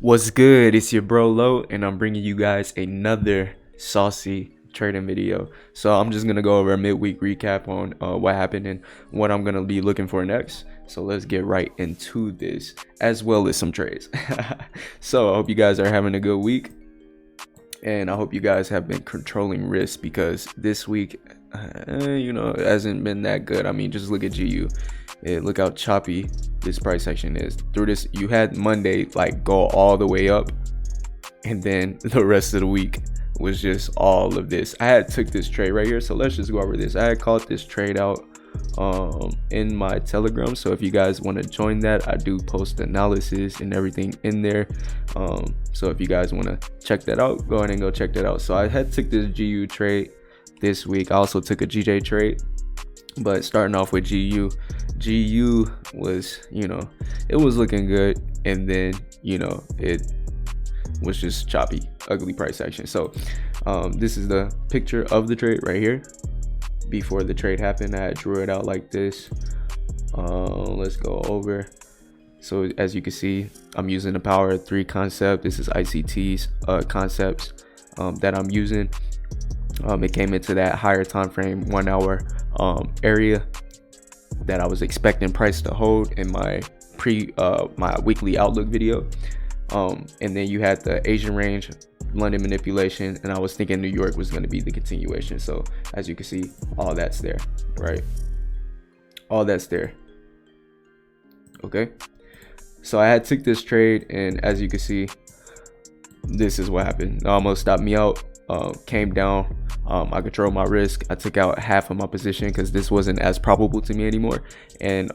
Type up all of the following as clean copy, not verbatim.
What's good? It's your bro Lo, and I'm bringing you guys another saucy trading video. So I'm just gonna go over a midweek recap on what happened and what I'm gonna be looking for next. So let's get right into this, as well as some trades. So I hope you guys are having a good week, and I hope you guys have been controlling risk, because this week, it hasn't been that good. I mean, just look at GU. Look how choppy this price action is. Through this, you had Monday like go all the way up, and then the rest of the week was just all of this. I had took this trade right here, so let's just go over this. I had called this trade out in my Telegram, so if you guys want to join that, I do post analysis and everything in there. So if you guys want to check that out, go ahead and go check that out. So I had took this GU trade this week. I also took a GJ trade, but starting off with GU was, it was looking good, and then it was just choppy, ugly price action. So this is the picture of the trade right here. Before the trade happened, I drew it out like this. Let's go over. So as you can see, I'm using the power of 3 concept. This is ICT's concepts that I'm using. It came into that higher time frame 1 hour area that I was expecting price to hold in my my weekly outlook video. And then you had the Asian range, London manipulation, and I was thinking New York was going to be the continuation. So as you can see, all that's there, right? All that's there. Okay, so I had took this trade, and as you can see, this is what happened. It almost stopped me out. Came down. I controlled my risk. I took out half of my position because this wasn't as probable to me anymore, and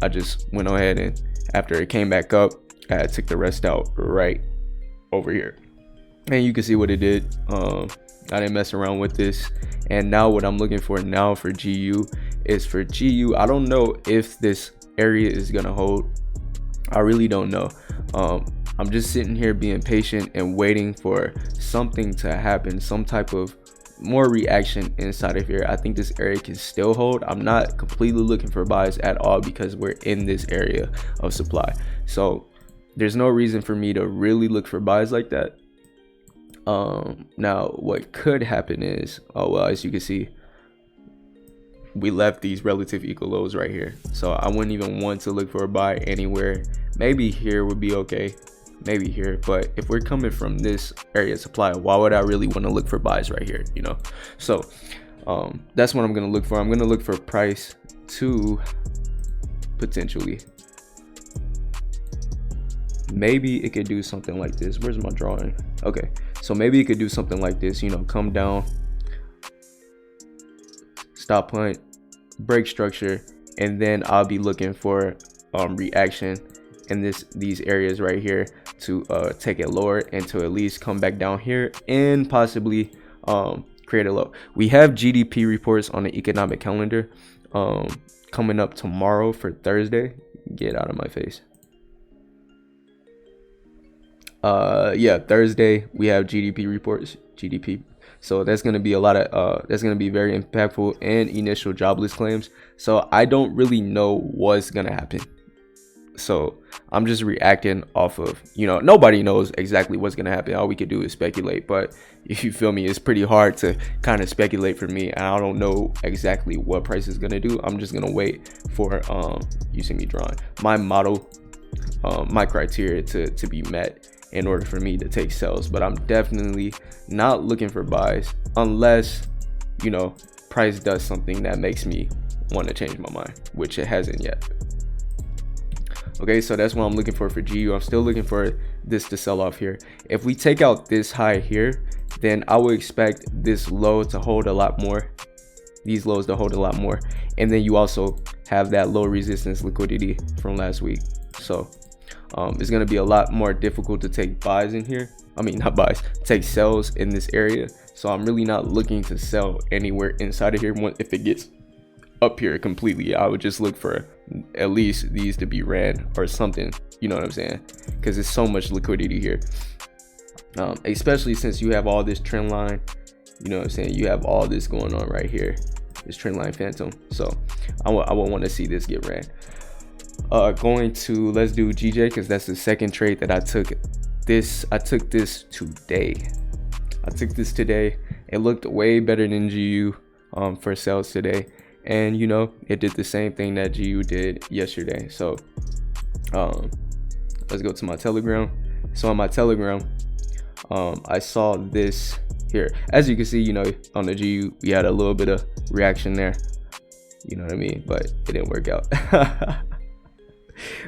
I just went ahead, and after it came back up, I took the rest out right over here, and you can see what it did. I didn't mess around with this, and now what I'm looking for now for GU is for GU. I don't know if this area is gonna hold. I really don't know. I'm just sitting here being patient and waiting for something to happen, some type of more reaction inside of here. I think this area can still hold. I'm not completely looking for buys at all because we're in this area of supply. So there's no reason for me to really look for buys like that. Now what could happen is, as you can see, we left these relative equal lows right here. So I wouldn't even want to look for a buy anywhere. Maybe here would be okay, maybe here, but if we're coming from this area of supply, why would I really want to look for buys right here? So that's what I'm gonna look for. I'm gonna look for price to potentially, maybe it could do something like this. Where's my drawing? Okay, so maybe it could do something like this, come down, stop point, break structure, and then I'll be looking for reaction in these areas right here to take it lower and to at least come back down here and possibly create a low. We have GDP reports on the economic calendar coming up tomorrow for Thursday. Get out of my face. Yeah, Thursday we have GDP reports, so that's going to be a lot of that's going to be very impactful, and initial jobless claims. So I don't really know what's going to happen, so I'm just reacting off of, nobody knows exactly what's going to happen. All we could do is speculate, but if you feel me, it's pretty hard to kind of speculate for me, and I don't know exactly what price is going to do. I'm just going to wait for you see me drawing my model, my criteria to be met in order for me to take sells. But I'm definitely not looking for buys unless price does something that makes me want to change my mind, which it hasn't yet. Okay, so that's what I'm looking for GU. I'm still looking for this to sell off here. If we take out this high here, then I would expect this low to hold a lot more, these lows to hold a lot more, and then you also have that low resistance liquidity from last week. So it's going to be a lot more difficult to take buys in here. I mean, not buys, take sells in this area. So I'm really not looking to sell anywhere inside of here. If it gets up here completely, I would just look for at least these to be ran or something, you know what I'm saying, because there's so much liquidity here, especially since you have all this trend line, you know what I'm saying, you have all this going on right here, this trend line phantom. So I would want to see this get ran. Going to, let's do GJ, because that's the second trade that I took I took this today. It looked way better than GU for sales today, and you know, it did the same thing that GU did yesterday. So let's go to my Telegram. So on my Telegram, I saw this here. As you can see, you know, on the GU we had a little bit of reaction there, you know what I mean, but it didn't work out.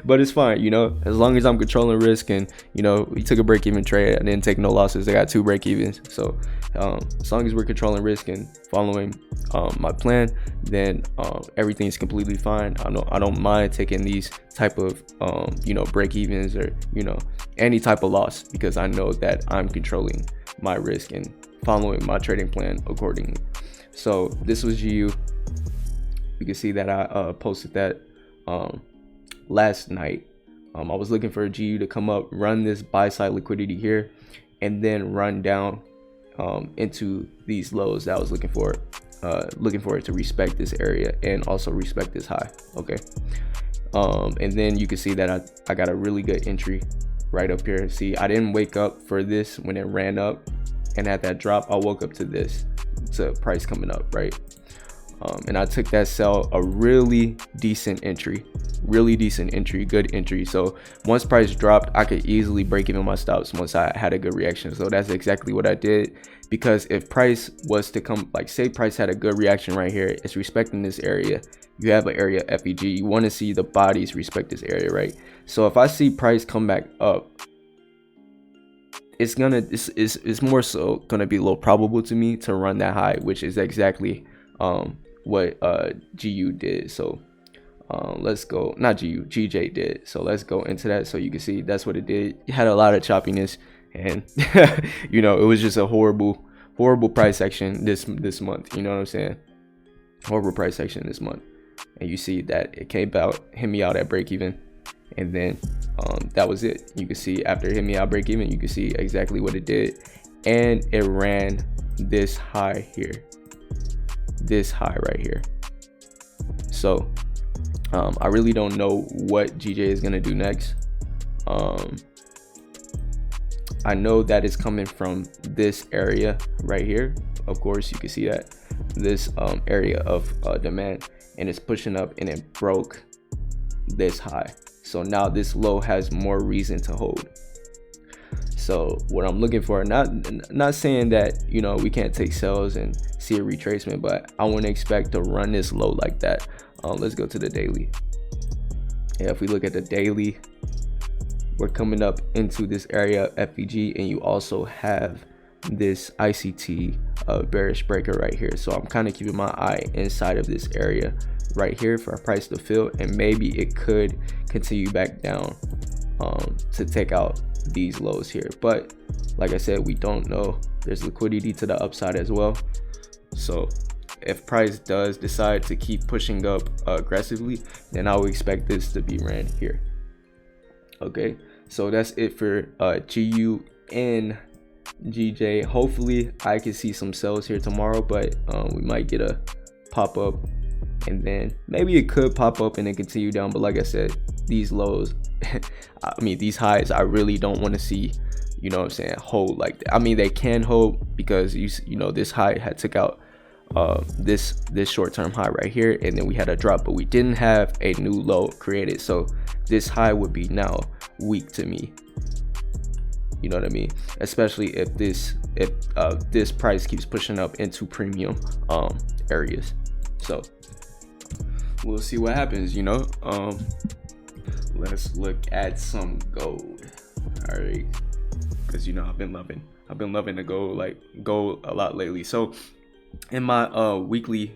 But it's fine, you know, as long as I'm controlling risk, and you know, we took a break-even trade. I didn't take no losses. I got 2 break-evens. So as long as we're controlling risk and following my plan, then everything's completely fine. I don't mind taking these type of you know, break-evens, or you know, any type of loss, because I know that I'm controlling my risk and following my trading plan accordingly. So this was GU. You can see that I posted that last night. I was looking for a GU to come up, run this buy side liquidity here, and then run down into these lows that I was looking for it to respect this area and also respect this high. Okay, and then you can see that I got a really good entry right up here. See, I didn't wake up for this when it ran up, and at that drop I woke up to this, to price coming up, right? And I took that sell, a really decent entry, good entry. So once price dropped, I could easily break even my stops once I had a good reaction. So that's exactly what I did, because if price was to come, like say price had a good reaction right here, it's respecting this area. You have an area FEG, you want to see the bodies respect this area, right? So if I see price come back up, it's more so gonna be a little probable to me to run that high, which is exactly what GU did. So let's go, not GU, GJ did. So let's go into that. So you can see that's what it did. It had a lot of choppiness, and you know, it was just a horrible price action this month. You know what I'm saying? Horrible price action this month. And you see that it came out, hit me out at break even, and then that was it. You can see after it hit me out break even, you can see exactly what it did, and it ran this high here, this high right here. So I really don't know what GJ is gonna do next. I know that it's coming from this area right here. Of course, you can see that this area of demand, and it's pushing up, and it broke this high. So now this low has more reason to hold. So what I'm looking for, not saying that, you know, we can't take sells and see a retracement, but I wouldn't expect to run this low like that. Let's go to the daily. Yeah, if we look at the daily, we're coming up into this area FEG, and you also have this ICT bearish breaker right here. So I'm kind of keeping my eye inside of this area right here for a price to fill, and maybe it could continue back down to take out these lows here. But like I said, we don't know. There's liquidity to the upside as well. So if price does decide to keep pushing up aggressively, then I would expect this to be ran here. Okay, so that's it for GU and GJ. Hopefully I can see some sells here tomorrow, but we might get a pop up, and then maybe it could pop up and then continue down. But like I said, these lows I mean these highs, I really don't want to see, you know what I'm saying, hold like that. I mean, they can hold because you know, this high had took out this short-term high right here, and then we had a drop, but we didn't have a new low created. So this high would be now weak to me, you know what I mean, especially if this price keeps pushing up into premium areas. So we'll see what happens, you know. Let's look at some gold. All right, because you know I've been loving to gold a lot lately. So in my weekly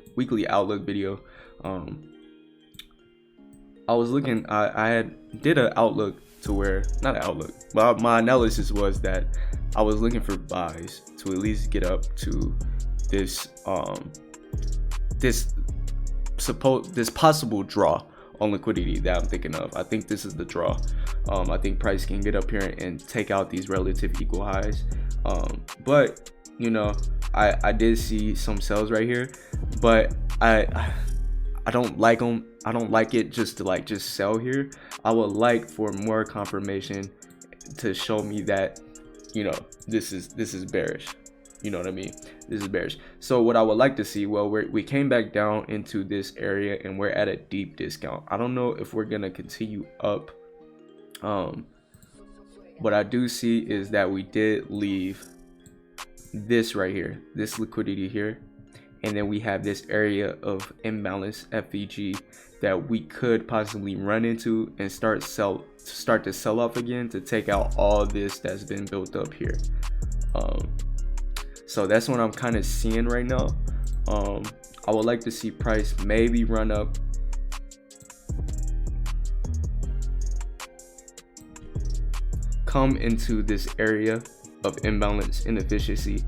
outlook video, I was looking, I did an outlook to where, not an outlook, but my analysis was that I was looking for buys to at least get up to this this possible draw on liquidity that I'm thinking of. I think this is the draw. I think price can get up here and take out these relative equal highs, but you know, I did see some sells right here, but I don't like them. I don't like it just to just sell here. I would like for more confirmation to show me that, you know, this is bearish. You know what I mean? This is bearish. So what I would like to see, well, we came back down into this area and we're at a deep discount. I don't know if we're gonna continue up. What I do see is that we did leave this right here, this liquidity here, and then we have this area of imbalance FVG that we could possibly run into and start to sell off again to take out all this that's been built up here. So that's what I'm kind of seeing right now. I would like to see price maybe run up, come into this area of imbalance inefficiency,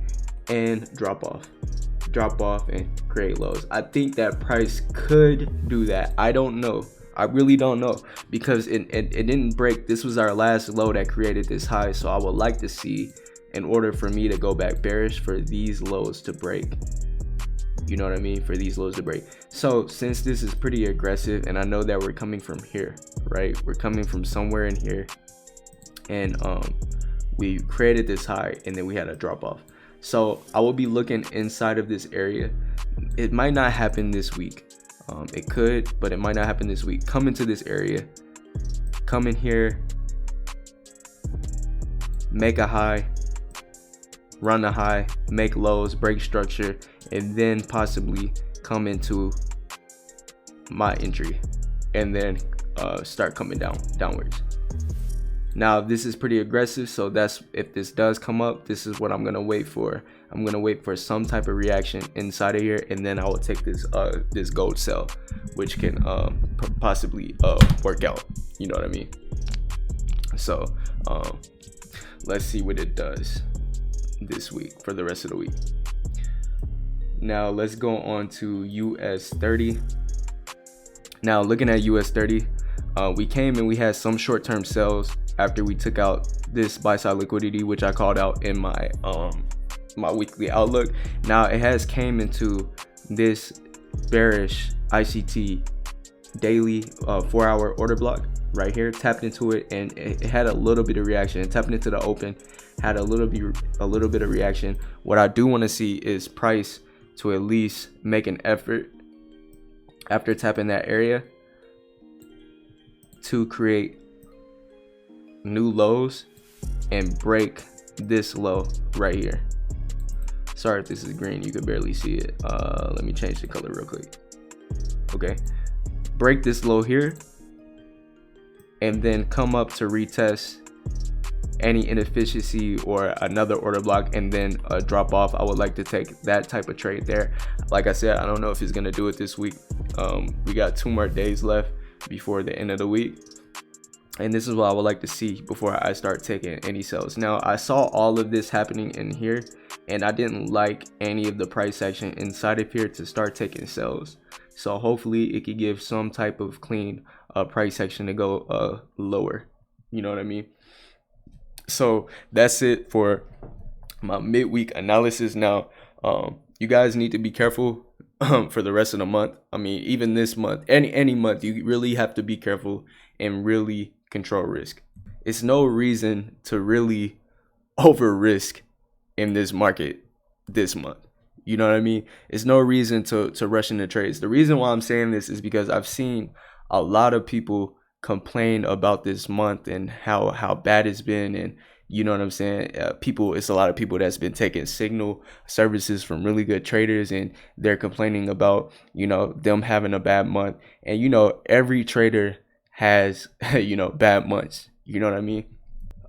and drop off and create lows. I think that price could do that. I don't know. I really don't know, because it didn't break. This was our last low that created this high. So I would like to see, in order for me to go back bearish, for these lows to break. You know what I mean? For these lows to break. So since this is pretty aggressive, and I know that we're coming from here, right? We're coming from somewhere in here, and we created this high and then we had a drop off. So I will be looking inside of this area. It might not happen this week. It could, but it might not happen this week. Come into this area, come in here, make a high, run a high, make lows, break structure, and then possibly come into my entry and then start coming downwards. Now this is pretty aggressive, so that's, if this does come up, this is what I'm gonna wait for. I'm gonna wait for some type of reaction inside of here, and then I will take this this gold sell, which can possibly work out. You know what I mean? So let's see what it does this week for the rest of the week. Now let's go on to US 30. Now looking at US 30, we came and we had some short-term sells after we took out this buy side liquidity, which I called out in my my weekly outlook. Now it has came into this bearish ICT daily 4-hour order block right here, tapped into it, and it had a little bit of reaction. Tapped into the open, had a little bit of reaction. What I do want to see is price to at least make an effort after tapping that area to create new lows and break this low right here. Sorry if this is green, you could barely see it. Let me change the color real quick. Okay, break this low here and then come up to retest any inefficiency or another order block, and then drop off. I would like to take that type of trade there. Like I said, I don't know if he's gonna do it this week. We got 2 more days left before the end of the week, and this is what I would like to see before I start taking any sells. Now I saw all of this happening in here, and I didn't like any of the price action inside of here to start taking sells. So hopefully it could give some type of clean price action to go lower. You know what I mean? So that's it for my midweek analysis. Now you guys need to be careful for the rest of the month. I mean, even this month, any month, you really have to be careful and really control risk. It's no reason to really over risk in this market this month. You know what I mean? It's no reason to rush into trades. The reason why I'm saying this is because I've seen a lot of people complain about this month and how bad it's been, and you know what I'm saying, it's a lot of people that's been taking signal services from really good traders, and they're complaining about, you know, them having a bad month. And you know, every trader has you know, bad months. You know what I mean?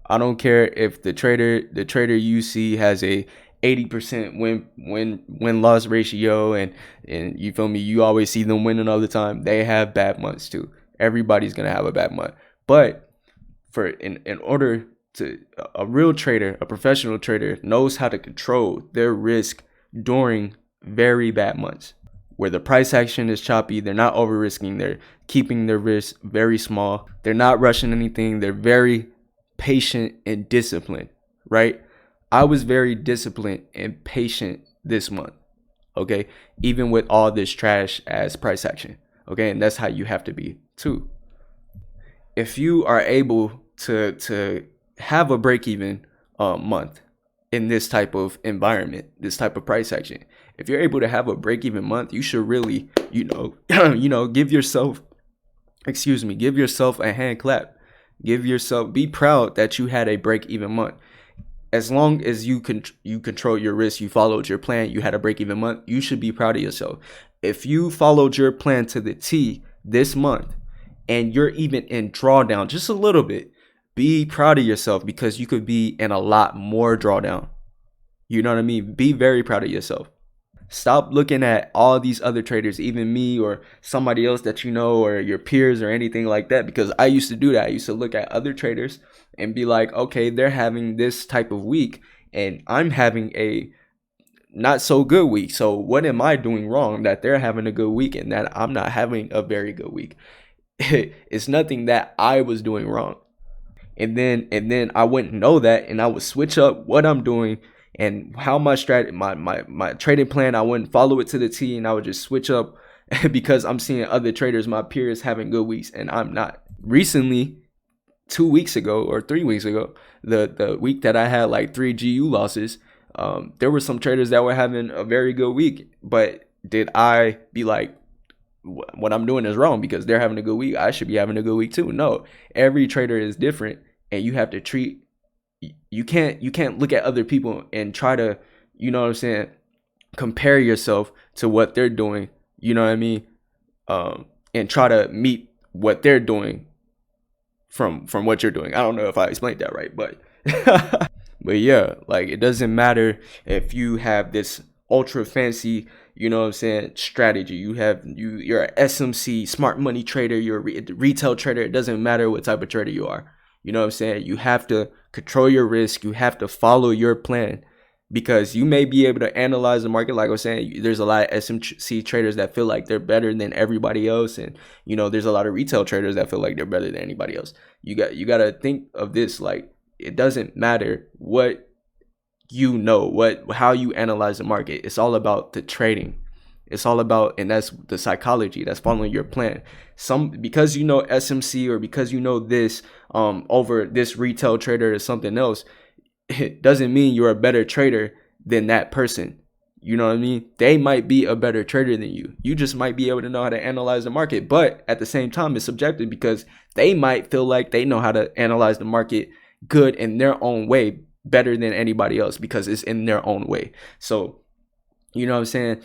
I don't care if the trader you see has a 80% win loss ratio, and you feel me, you always see them winning all the time. They have bad months too. Everybody's gonna have a bad month, but in order to, a real trader, a professional trader, knows how to control their risk during very bad months where the price action is choppy. They're not over risking, they're keeping their risk very small, they're not rushing anything, they're very patient and disciplined, right? I was very disciplined and patient this month, okay, even with all this trash as price action, okay? And that's how you have to be too. If you are able to have a break even month in this type of environment, this type of price action. If you're able to have a break even month, you should really, give yourself, give yourself a hand clap. Be proud that you had a break even month. As long as you control your risk, you followed your plan, you had a break even month, you should be proud of yourself. If you followed your plan to the T this month and you're even in drawdown just a little bit, be proud of yourself, because you could be in a lot more drawdown. You know what I mean? Be very proud of yourself. Stop looking at all these other traders, even me or somebody else that you know, or your peers or anything like that, because I used to do that. I used to look at other traders and be like, okay, they're having this type of week and I'm having a not so good week. So what am I doing wrong that they're having a good week and that I'm not having a very good week? It's nothing that I was doing wrong. And then I wouldn't know that, and I would switch up what I'm doing and how my trading plan. I wouldn't follow it to the T, and I would just switch up because I'm seeing other traders, my peers, having good weeks and I'm not. Recently, 2 weeks ago or 3 weeks ago, the week that I had like 3 GU losses, there were some traders that were having a very good week. But did I be like, what I'm doing is wrong because they're having a good week, I should be having a good week too? No, every trader is different, and you have to treat, you can't look at other people and try to, compare yourself to what they're doing, and try to meet what they're doing from what you're doing. I don't know if I explained that right, but but yeah, like, it doesn't matter if you have this ultra fancy, strategy. You're a SMC, smart money trader, you're a retail trader. It doesn't matter what type of trader you are. You have to control your risk. You have to follow your plan, because you may be able to analyze the market. Like I was saying, there's a lot of SMC traders that feel like they're better than everybody else, and there's a lot of retail traders that feel like they're better than anybody else. You got to think of this, like, it doesn't matter what how you analyze the market. It's all about the trading. It's all about, and that's the psychology that's following your plan. Because SMC, or because this over this retail trader or something else, it doesn't mean you're a better trader than that person. You know what I mean? They might be a better trader than you. You just might be able to know how to analyze the market. But at the same time, it's subjective, because they might feel like they know how to analyze the market good in their own way, better than anybody else, because it's in their own way. So, you know what I'm saying?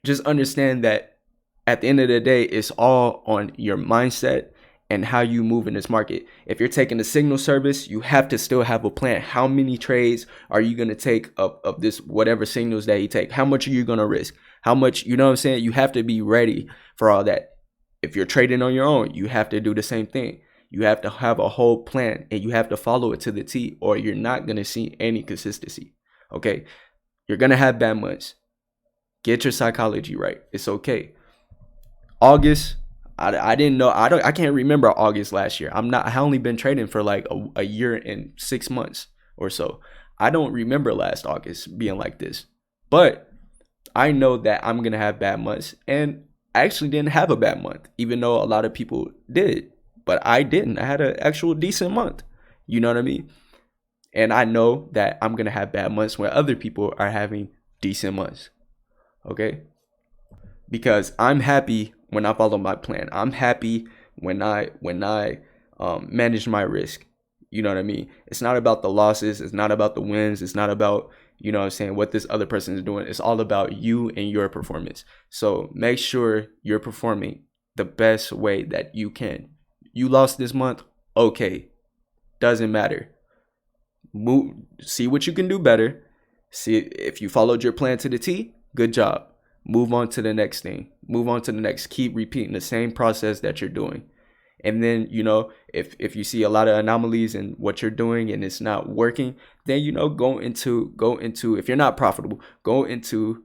Just understand that at the end of the day, it's all on your mindset and how you move in this market. If you're taking the signal service, you have to still have a plan. How many trades are you going to take of this, whatever signals that you take? How much are you going to risk? How much, you know what I'm saying? You have to be ready for all that. If you're trading on your own, you have to do the same thing. You have to have a whole plan, and you have to follow it to the T, or you're not going to see any consistency. Okay? You're going to have bad months. Get your psychology right. It's okay. August, I didn't know. I can't remember August last year. I only been trading for like a year and 6 months or so. I don't remember last August being like this. But I know that I'm going to have bad months, and I actually didn't have a bad month, even though a lot of people did. But I didn't. I had an actual decent month. You know what I mean? And I know that I'm going to have bad months when other people are having decent months. Okay? Because I'm happy when I follow my plan. I'm happy when I manage my risk. You know what I mean? It's not about the losses. It's not about the wins. It's not about, what this other person is doing. It's all about you and your performance. So make sure you're performing the best way that you can. You lost this month, okay. Doesn't matter. See what you can do better. See if you followed your plan to the T, good job. Move on to the next thing. Move on to the next. Keep repeating the same process that you're doing. And then, if you see a lot of anomalies in what you're doing and it's not working, then, go into, if you're not profitable, go into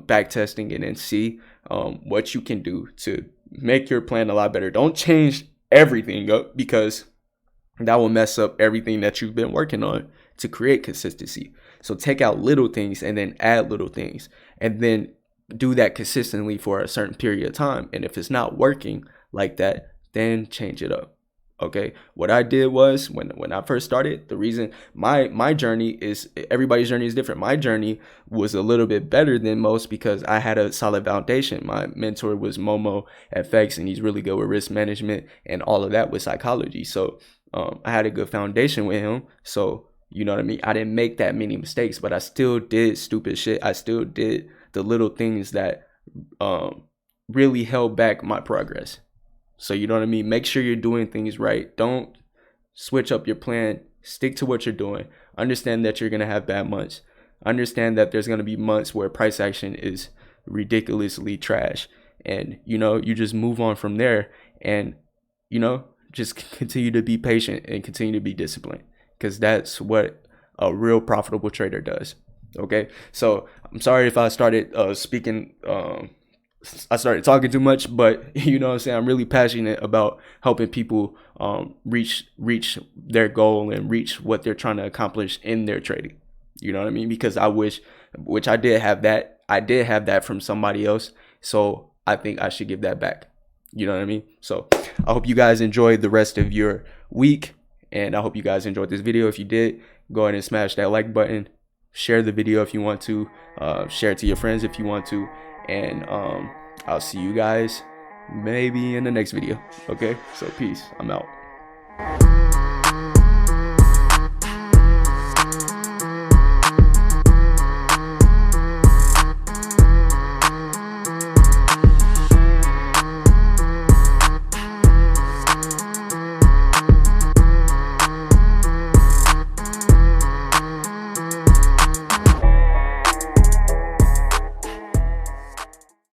back testing and then see what you can do to make your plan a lot better. Don't change everything up, because that will mess up everything that you've been working on to create consistency. So take out little things and then add little things, and then do that consistently for a certain period of time. And if it's not working like that, then change it up. Okay, what I did was when I first started, the reason my journey is, everybody's journey is different. My journey was a little bit better than most because I had a solid foundation. My mentor was Momo FX, and he's really good with risk management and all of that with psychology. So I had a good foundation with him. So you know what I mean? I didn't make that many mistakes, but I still did stupid shit. I still did the little things that really held back my progress. So you know what I mean? Make sure you're doing things right. Don't switch up your plan. Stick to what you're doing. Understand that you're going to have bad months. Understand that there's going to be months where price action is ridiculously trash. And, you know, you just move on from there and, you know, just continue to be patient and continue to be disciplined, because that's what a real profitable trader does. Okay. So I'm sorry if I started I started talking too much, but you know what I'm saying? I'm really passionate about helping people reach their goal and reach what they're trying to accomplish in their trading. You know what I mean? Because I wish, which I did have that. I did have that from somebody else. So I think I should give that back. You know what I mean? So I hope you guys enjoyed the rest of your week. And I hope you guys enjoyed this video. If you did, go ahead and smash that like button. Share the video if you want to. Share it to your friends if you want to. And I'll see you guys maybe in the next video. Okay, so peace. I'm out.